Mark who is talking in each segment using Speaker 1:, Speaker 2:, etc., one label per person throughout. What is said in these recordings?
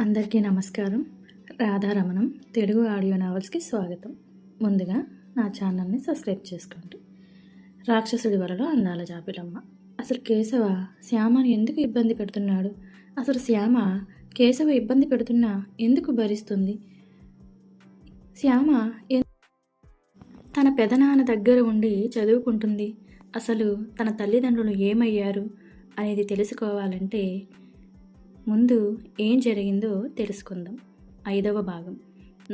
Speaker 1: అందరికీ నమస్కారం. రాధారమణం తెలుగు ఆడియో నావల్స్కి స్వాగతం. ముందుగా నా ఛానల్ని సబ్స్క్రైబ్ చేసుకోండి. రాక్షసుడి వలలో అందాల జాబిలమ్మ. అసలు కేశవ శ్యామని ఎందుకు ఇబ్బంది పెడుతున్నాడు? అసలు శ్యామ కేశవ ఇబ్బంది పెడుతున్నా ఎందుకు భరిస్తుంది? శ్యామ తన పెదనాన్న దగ్గర ఉండి చదువుకుంటుంది. అసలు తన తల్లిదండ్రులు ఏమయ్యారు అనేది తెలుసుకోవాలంటే ముందు ఏం జరిగిందో తెలుసుకుందాం. 5వ భాగం.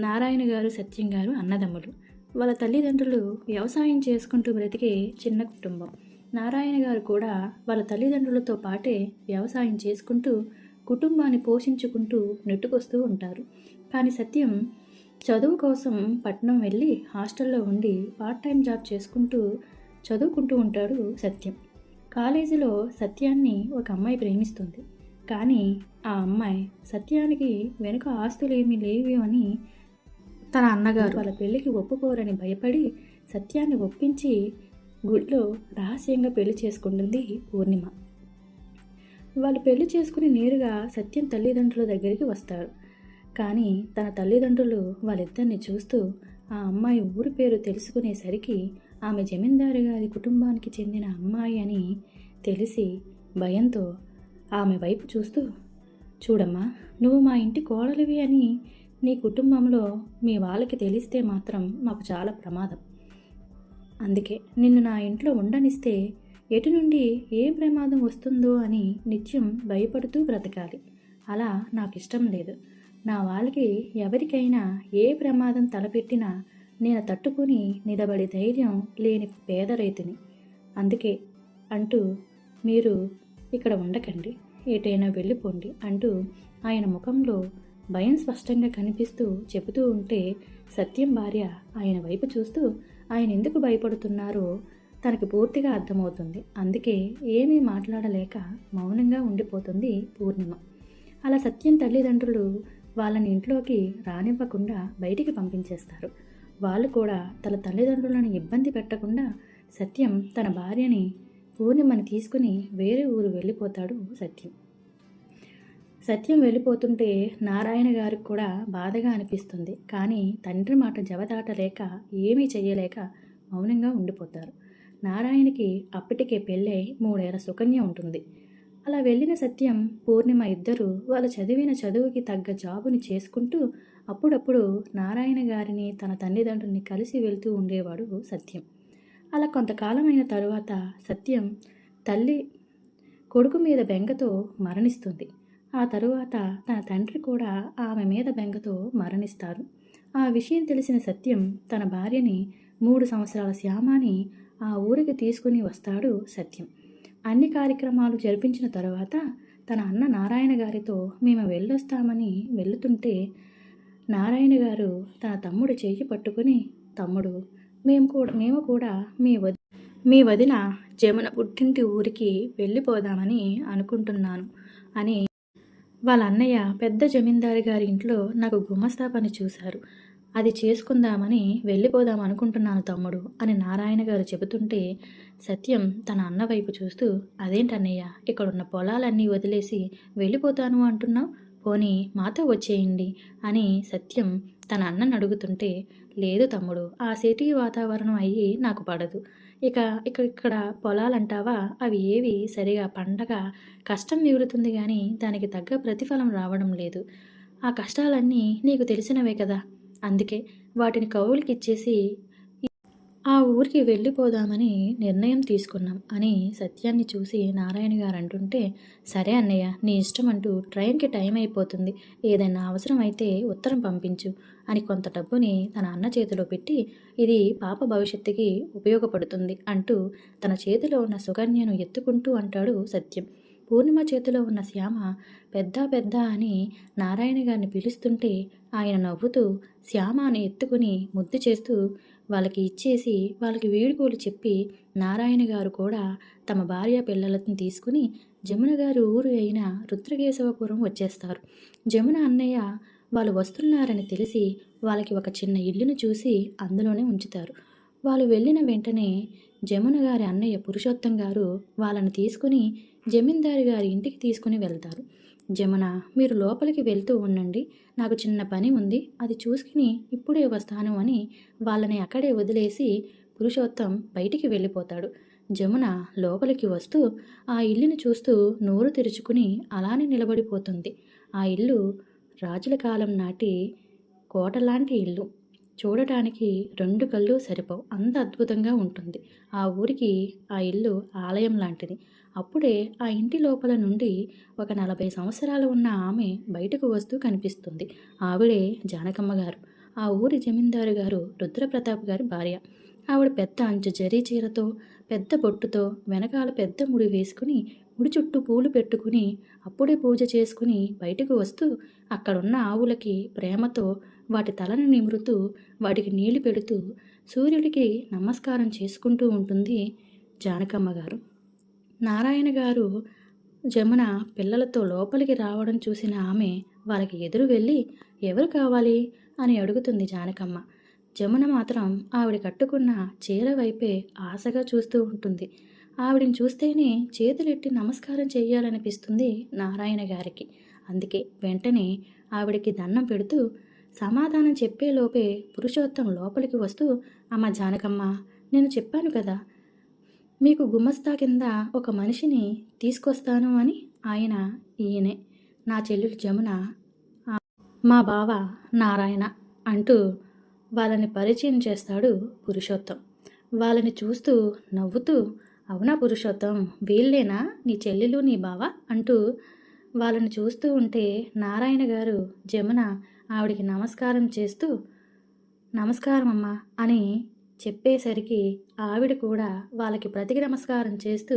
Speaker 1: నారాయణ గారు, సత్యం గారు అన్నదమ్ములు. వాళ్ళ తల్లిదండ్రులు వ్యవసాయం చేసుకుంటూ బ్రతికే చిన్న కుటుంబం. నారాయణ గారు కూడా వాళ్ళ తల్లిదండ్రులతో పాటే వ్యవసాయం చేసుకుంటూ కుటుంబాన్ని పోషించుకుంటూ నెట్టుకొస్తూ ఉంటారు. కానీ సత్యం చదువు కోసం పట్నం వెళ్ళి హాస్టల్లో ఉండి పార్ట్ టైం జాబ్ చేసుకుంటూ చదువుకుంటూ ఉంటాడు సత్యం. కాలేజీలో సత్యాన్ని ఒక అమ్మాయి ప్రేమిస్తుంది. కానీ ఆ అమ్మాయి సత్యానికి వెనుక ఆస్తులు ఏమీ లేవు అని తన అన్నగారు వాళ్ళ పెళ్ళికి ఒప్పుకోరని భయపడి సత్యాన్ని ఒప్పించి గుడిలో రహస్యంగా పెళ్లి చేసుకుంటుంది పూర్ణిమ. వాళ్ళు పెళ్లి చేసుకుని నేరుగా సత్యం తల్లిదండ్రుల దగ్గరికి వస్తారు. కానీ తన తల్లిదండ్రులు వాళ్ళిద్దరిని చూస్తూ ఆ అమ్మాయి ఊరి పేరు తెలుసుకునేసరికి ఆమె జమీందారు గారి కుటుంబానికి చెందిన అమ్మాయి అని తెలిసి భయంతో ఆమె వైపు చూస్తూ, చూడమ్మా, నువ్వు మా ఇంటి కోడలివి అని నీ కుటుంబంలో మీ వాళ్ళకి తెలిస్తే మాత్రం మాకు చాలా ప్రమాదం. అందుకే నిన్ను నా ఇంట్లో ఉండనిస్తే ఎటు నుండి ఏ ప్రమాదం వస్తుందో అని నిత్యం భయపడుతూ బ్రతకాలి. అలా నాకు ఇష్టం లేదు. నా వాళ్ళకి ఎవరికైనా ఏ ప్రమాదం తలపెట్టినా నేను తట్టుకుని నిలబడి ధైర్యం లేని పేద రైతుని. అందుకే అంటూ మీరు ఇక్కడ ఉండకండి, ఎటైనా వెళ్ళిపోండి అంటూ ఆయన ముఖంలో భయం స్పష్టంగా కనిపిస్తూ చెబుతూ ఉంటే సత్యం భార్య ఆయన వైపు చూస్తూ ఆయన ఎందుకు భయపడుతున్నారో తనకి పూర్తిగా అర్థమవుతుంది. అందుకే ఏమీ మాట్లాడలేక మౌనంగా ఉండిపోతుంది పూర్ణిమ. అలా సత్యం తల్లిదండ్రులు వాళ్ళని ఇంట్లోకి రానివ్వకుండా బయటికి పంపించేస్తారు. వాళ్ళు కూడా తన తల్లిదండ్రులను ఇబ్బంది పెట్టకుండా సత్యం తన భార్యని పూర్ణిమని తీసుకుని వేరే ఊరు వెళ్ళిపోతాడు సత్యం. సత్యం వెళ్ళిపోతుంటే నారాయణ గారికి కూడా బాధగా అనిపిస్తుంది. కానీ తండ్రి మాట జవదాటలేక ఏమీ చెయ్యలేక మౌనంగా ఉండిపోతారు. నారాయణకి అప్పటికే పెళ్ళై 3 ఏళ్ల సుకన్య ఉంటుంది. అలా వెళ్ళిన సత్యం, పూర్ణిమ ఇద్దరు వాళ్ళు చదివిన చదువుకి తగ్గ జాబుని చేసుకుంటూ అప్పుడప్పుడు నారాయణ గారిని తన తల్లిదండ్రుల్ని కలిసి వెళ్తూ ఉండేవాడు సత్యం. అలా కొంతకాలమైన తరువాత సత్యం తల్లి కొడుకు మీద బెంగతో మరణిస్తుంది. ఆ తరువాత తన తండ్రి కూడా ఆమె మీద బెంగతో మరణిస్తారు. ఆ విషయం తెలిసిన సత్యం తన భార్యని 3 సంవత్సరాల శ్యామని ఆ ఊరికి తీసుకుని వస్తాడు సత్యం. అన్ని కార్యక్రమాలు జరిపించిన తరువాత తన అన్న నారాయణ గారితో మేము వెళ్ళొస్తామని వెళుతుంటే నారాయణ గారు తన తమ్ముడు చెయ్యి పట్టుకుని, తమ్ముడు, మేము కూడా మీ వదిన జమున పుట్టింటి ఊరికి వెళ్ళిపోదామని అనుకుంటున్నాను అని వాళ్ళ అన్నయ్య పెద్ద జమీందారు గారి ఇంట్లో నాకు గుమస్తా పని చూశారు. అది చేసుకుందామని వెళ్ళిపోదాం అనుకుంటున్నాను తమ్ముడు అని నారాయణ గారు చెబుతుంటే సత్యం తన అన్న వైపు చూస్తూ, అదేంటన్నయ్య, ఇక్కడున్న పొలాలన్నీ వదిలేసి వెళ్ళిపోతాను అంటున్నావు, పోనీ మాతో వచ్చేయండి అని సత్యం తన అన్నను అడుగుతుంటే, లేదు తమ్ముడు, ఆ సిటీ వాతావరణం అయ్యి నాకు పడదు. ఇక్కడ పొలాలంటావా, అవి ఏవి సరిగా పండగ, కష్టం మిగులుతుంది కానీ దానికి తగ్గ ప్రతిఫలం రావడం లేదు. ఆ కష్టాలన్నీ నీకు తెలిసినవే కదా, అందుకే వాటిని కౌలుకిచ్చేసి ఆ ఊరికి వెళ్ళిపోదామని నిర్ణయం తీసుకున్నాం అని సత్యాన్ని చూసి నారాయణ గారు అంటుంటే, సరే అన్నయ్య, నీ ఇష్టం అంటూ ట్రైన్కి టైం అయిపోతుంది, ఏదైనా అవసరం అయితే ఉత్తరం పంపించు అని కొంత డబ్బుని తన అన్న చేతిలో పెట్టి, ఇది పాప భవిష్యత్తుకి ఉపయోగపడుతుంది అంటూ తన చేతిలో ఉన్న సుకన్యను ఎత్తుకుంటూ అంటాడు సత్యం. పూర్ణిమ చేతిలో ఉన్న శ్యామ పెద్ద అని నారాయణ గారిని పిలుస్తుంటే ఆయన నవ్వుతూ శ్యామని ఎత్తుకుని ముద్దు చేస్తూ వాళ్ళకి ఇచ్చేసి వాళ్ళకి వీడుకోలు చెప్పి నారాయణ గారు కూడా తమ భార్య పిల్లలను తీసుకుని జమున గారి ఊరు అయిన రుద్రకేశవపురం వచ్చేస్తారు. జమున అన్నయ్య వాళ్ళు వస్తున్నారని తెలిసి వాళ్ళకి ఒక చిన్న ఇల్లును చూసి అందులోనే ఉంచుతారు. వాళ్ళు వెళ్ళిన వెంటనే జమున గారి అన్నయ్య పురుషోత్తం గారు వాళ్ళని తీసుకుని జమీందారు గారి ఇంటికి తీసుకుని వెళ్తారు. జమున, మీరు లోపలికి వెళ్తూ ఉండండి, నాకు చిన్న పని ఉంది, అది చూసుకుని ఇప్పుడే వస్తాను అని వాళ్ళని అక్కడే వదిలేసి పురుషోత్తం బయటికి వెళ్ళిపోతాడు. జమున లోపలికి వస్తూ ఆ ఇల్లుని చూస్తూ నోరు తెరుచుకుని అలానే నిలబడిపోతుంది. ఆ ఇల్లు రాజుల కాలం నాటి కోటలాంటి ఇల్లు. చూడటానికి 2 కళ్ళు సరిపోవు, అంత అద్భుతంగా ఉంటుంది. ఆ ఊరికి ఆ ఇల్లు ఆలయం లాంటిది. అప్పుడే ఆ ఇంటి లోపల నుండి ఒక 40 సంవత్సరాలు ఉన్న ఆమె బయటకు వస్తూ కనిపిస్తుంది. ఆవిడే జానకమ్మ గారు. ఆ ఊరి జమీందారు గారు రుద్రప్రతాప్ గారి భార్య. ఆవిడ పెద్ద అంచు జరీ చీరతో, పెద్ద బొట్టుతో, వెనకాల పెద్ద ముడి వేసుకుని, ముడి చుట్టూ పూలు పెట్టుకుని, అప్పుడే పూజ చేసుకుని బయటకు వస్తూ అక్కడున్న ఆవులకి ప్రేమతో వాటి తలను నిమురుతూ, వాటికి నీళ్లు పెడుతూ, సూర్యుడికి నమస్కారం చేసుకుంటూ ఉంటుంది జానకమ్మ గారు. నారాయణ గారు జమున పిల్లలతో లోపలికి రావడం చూసిన ఆమె వాళ్ళకి ఎదురు వెళ్ళి, ఎవరు కావాలి అని అడుగుతుంది జానకమ్మ. జమున మాత్రం ఆవిడ కట్టుకున్న చీర వైపే ఆశగా చూస్తూ ఉంటుంది. ఆవిడని చూస్తేనే చేతులెట్టి నమస్కారం చెయ్యాలనిపిస్తుంది నారాయణ గారికి. అందుకే వెంటనే ఆవిడకి దండం పెడుతూ సమాధానం చెప్పేలోపే పురుషోత్తం లోపలికి వస్తూ, అమ్మ జానకమ్మ, నేను చెప్పాను కదా మీకు గుమస్తా కింద ఒక మనిషిని తీసుకొస్తాను అని. ఈయనే నా చెల్లెలు జమున, మా బావ నారాయణ అంటూ వాళ్ళని పరిచయం చేస్తాడు పురుషోత్తం. వాళ్ళని చూస్తూ నవ్వుతూ, అవునా పురుషోత్తం, వీళ్ళేనా నీ చెల్లెలు నీ బావ అంటూ వాళ్ళని చూస్తూ ఉంటే నారాయణ గారు జమున ఆవిడికి నమస్కారం చేస్తూ, నమస్కారం అమ్మా అని చెప్పేసరికి ఆవిడ కూడా వాళ్ళకి ప్రతికి నమస్కారం చేస్తూ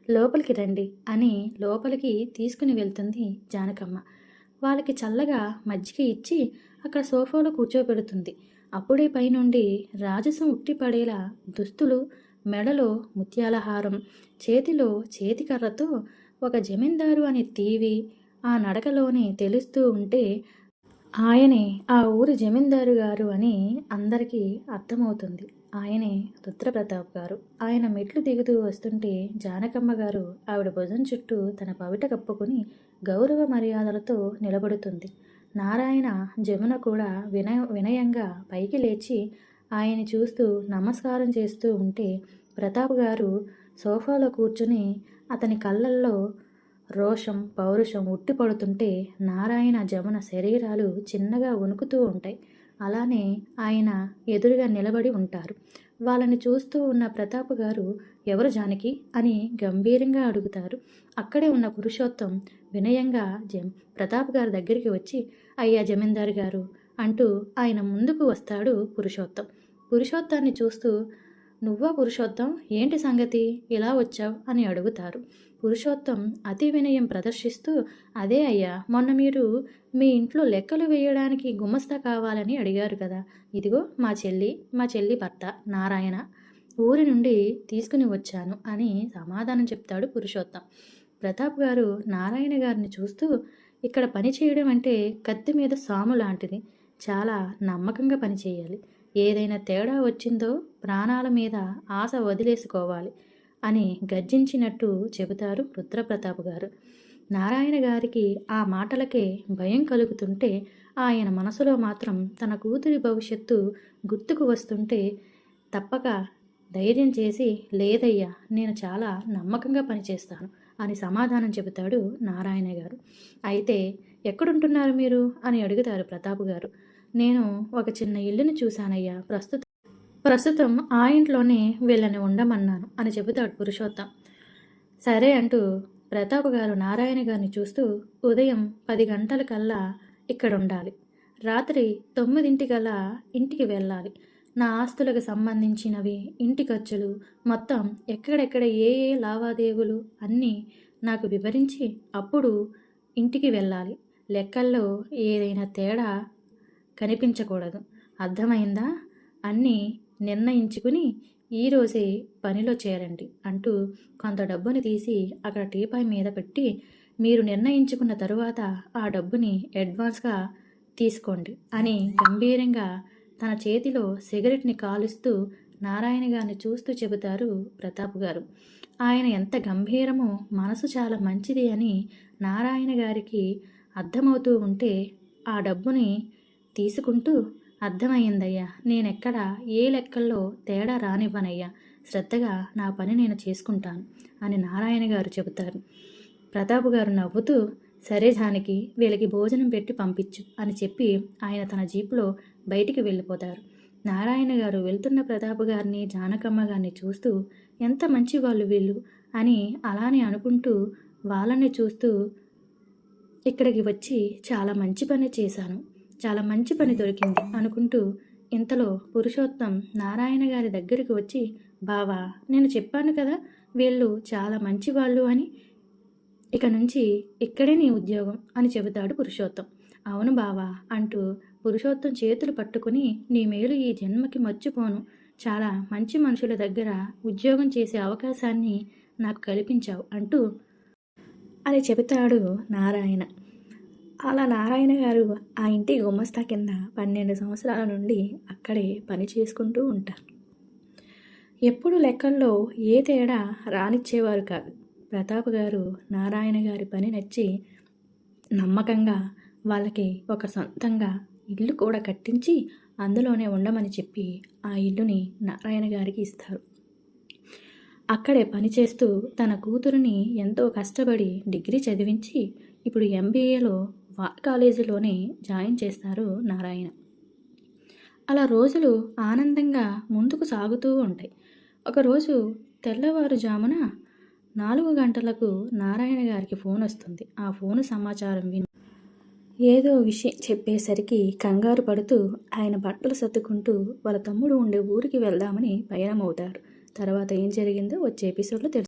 Speaker 1: లోపలికి రండి అని లోపలికి తీసుకుని వెళ్తుంది జానకమ్మ. వాళ్ళకి చల్లగా మజ్జిగ ఇచ్చి అక్కడ సోఫాలో కూర్చోబెడుతుంది. అప్పుడే పైనుండి రాజసం ఉట్టిపడేలా దుస్తులు, మెడలో ముత్యాల హారం, చేతిలో చేతికర్రతో ఒక జమీందారు అని తీవి ఆ నడకలోనే తెలుస్తూ ఉంటే ఆయనే ఆ ఊరి జమీందారు గారు అని అందరికీ అర్థమవుతుంది. ఆయనే రుద్రప్రతాప్ గారు. ఆయన మెట్లు దిగుతూ వస్తుంటే జానకమ్మ గారు ఆవిడ భుజం చుట్టూ తన పవిట కప్పుకుని గౌరవ మర్యాదలతో నిలబడుతుంది. నారాయణ జమున కూడా వినయంగా పైకి లేచి ఆయన్ని చూస్తూ నమస్కారం చేస్తూ ఉంటే ప్రతాప్ గారు సోఫాలో కూర్చుని అతని కళ్ళల్లో రోషం, పౌరుషం ఉట్టిపడుతుంటే నారాయణ జమున శరీరాలు చిన్నగా వణుకుతూ ఉంటాయి. అలానే ఆయన ఎదురుగా నిలబడి ఉంటారు. వాళ్ళని చూస్తూ ఉన్న ప్రతాప్ గారు, ఎవరు జానకి అని గంభీరంగా అడుగుతారు. అక్కడే ఉన్న పురుషోత్తం వినయంగా ప్రతాప్ గారి దగ్గరికి వచ్చి, అయ్యా జమీందారు గారు అంటూ ఆయన ముందుకు వస్తాడు పురుషోత్తం. పురుషోత్తాన్ని చూస్తూ, నువ్వా పురుషోత్తం, ఏంటి సంగతి, ఇలా వచ్చావు అని అడుగుతారు. పురుషోత్తం అతి వినయం ప్రదర్శిస్తూ, అదే అయ్యా, మొన్న మీరు మీ ఇంట్లో లెక్కలు వేయడానికి గుమస్తా కావాలని అడిగారు కదా, ఇదిగో మా చెల్లి భర్త నారాయణ ఊరి నుండి తీసుకుని వచ్చాను అని సమాధానం చెప్తాడు పురుషోత్తం. ప్రతాప్ గారు నారాయణ గారిని చూస్తూ, ఇక్కడ పని చేయడం అంటే కత్తి మీద సాము లాంటిది, చాలా నమ్మకంగా పనిచేయాలి, ఏదైనా తేడా వచ్చిందో ప్రాణాల మీద ఆశ వదిలేసుకోవాలి అని గర్జించినట్టు చెబుతారు రుద్రప్రతాప్ గారు. నారాయణ గారికి ఆ మాటలకే భయం కలుగుతుంటే ఆయన మనసులో మాత్రం తన కూతురి భవిష్యత్తు గుర్తుకు వస్తుంటే తప్పక ధైర్యం చేసి, లేదయ్యా, నేను చాలా నమ్మకంగా పనిచేస్తాను అని సమాధానం చెబుతాడు నారాయణ గారు. అయితే ఎక్కడుంటున్నారు మీరు అని అడుగుతారు ప్రతాప్ గారు. నేను ఒక చిన్న ఇల్లుని చూశానయ్యా, ప్రస్తుతం ఆ ఇంట్లోనే వీళ్ళని ఉండమన్నాను అని చెబుతాడు పురుషోత్తం. సరే అంటూ ప్రతాప్ గారు నారాయణ గారిని చూస్తూ, ఉదయం 10 గంటలకల్లా ఇక్కడ ఉండాలి, రాత్రి 9 ఇంటికి వెళ్ళాలి, నా ఆస్తులకు సంబంధించినవి, ఇంటి ఖర్చులు మొత్తం, ఎక్కడెక్కడ ఏ ఏ లావాదేవీలు అన్నీ నాకు వివరించి అప్పుడు ఇంటికి వెళ్ళాలి, లెక్కల్లో ఏదైనా తేడా కనిపించకూడదు, అర్థమైందా, అన్నీ నిర్ణయించుకుని ఈరోజే పనిలో చేరండి అంటూ కొంత డబ్బుని తీసి అక్కడ టీపాయ్ మీద పెట్టి, మీరు నిర్ణయించుకున్న తరువాత ఆ డబ్బుని అడ్వాన్స్గా తీసుకోండి అని గంభీరంగా తన చేతిలో సిగరెట్ని కాలుస్తూ నారాయణ గారిని చూస్తూ చెబుతారు ప్రతాప్ గారు. ఆయన ఎంత గంభీరమో, మనసు చాలా మంచిది అని నారాయణ గారికి అర్థమవుతూ ఉంటే ఆ డబ్బుని తీసుకుంటూ, అర్థమయ్యిందయ్యా, నేనెక్కడ ఏ లెక్కల్లో తేడా రానివ్వనయ్యా, శ్రద్ధగా నా పని నేను చేసుకుంటాను అని నారాయణ గారు చెబుతారు. ప్రతాప్ గారు నవ్వుతూ, సరే జానకి, వీళ్ళకి భోజనం పెట్టి పంపించు అని చెప్పి ఆయన తన జీపులో బయటికి వెళ్ళిపోతారు. నారాయణ గారు వెళ్తున్న ప్రతాప్ గారిని, జానకమ్మ గారిని చూస్తూ, ఎంత మంచి వాళ్ళు వీళ్ళు అని అలానే అనుకుంటూ, వాళ్ళని చూస్తూ, ఇక్కడికి వచ్చి చాలా మంచి పని చేశాను, చాలా మంచి పని దొరికింది అనుకుంటూ, ఇంతలో పురుషోత్తం నారాయణ గారి దగ్గరికి వచ్చి, బావా, నేను చెప్పాను కదా వీళ్ళు చాలా మంచి వాళ్ళు అని, ఇక నుంచి ఇక్కడే నీ ఉద్యోగం అని చెబుతాడు పురుషోత్తం. అవును బావా అంటూ పురుషోత్తం చేతులు పట్టుకుని, నీ మేలు ఈ జన్మకి మర్చిపోను, చాలా మంచి మనుషుల దగ్గర ఉద్యోగం చేసే అవకాశాన్ని నాకు కల్పించావు అంటూ అని చెబుతాడు నారాయణ. అలా నారాయణ గారు ఆ ఇంటి గుమస్తా కింద 12 సంవత్సరాల నుండి అక్కడే పని చేసుకుంటూ ఉంటారు. ఎప్పుడు లెక్కల్లో ఏ తేడా రానిచ్చేవారు కాదు. ప్రతాప్ గారు నారాయణ గారి పని నచ్చి నమ్మకంగా వాళ్ళకి ఒక సొంతంగా ఇల్లు కూడా కట్టించి అందులోనే ఉండమని చెప్పి ఆ ఇల్లుని నారాయణ గారికి ఇస్తారు. అక్కడే పనిచేస్తూ తన కూతురిని ఎంతో కష్టపడి డిగ్రీ చదివించి ఇప్పుడు ఎంబీఏలో కాలేజీలోనే జాయిన్ చేస్తారు నారాయణ. అలా రోజులు ఆనందంగా ముందుకు సాగుతూ ఉంటాయి. ఒకరోజు తెల్లవారుజామున 4 గంటలకు నారాయణ గారికి ఫోన్ వస్తుంది. ఆ ఫోను సమాచారం విని ఏదో విషయం చెప్పేసరికి కంగారు పడుతూ ఆయన బట్టలు సర్దుకుంటూ వాళ్ళ తమ్ముడు ఉండే ఊరికి వెళ్దామని పయనమవుతారు. తర్వాత ఏం జరిగిందో వచ్చే ఎపిసోడ్లో తెలుసు.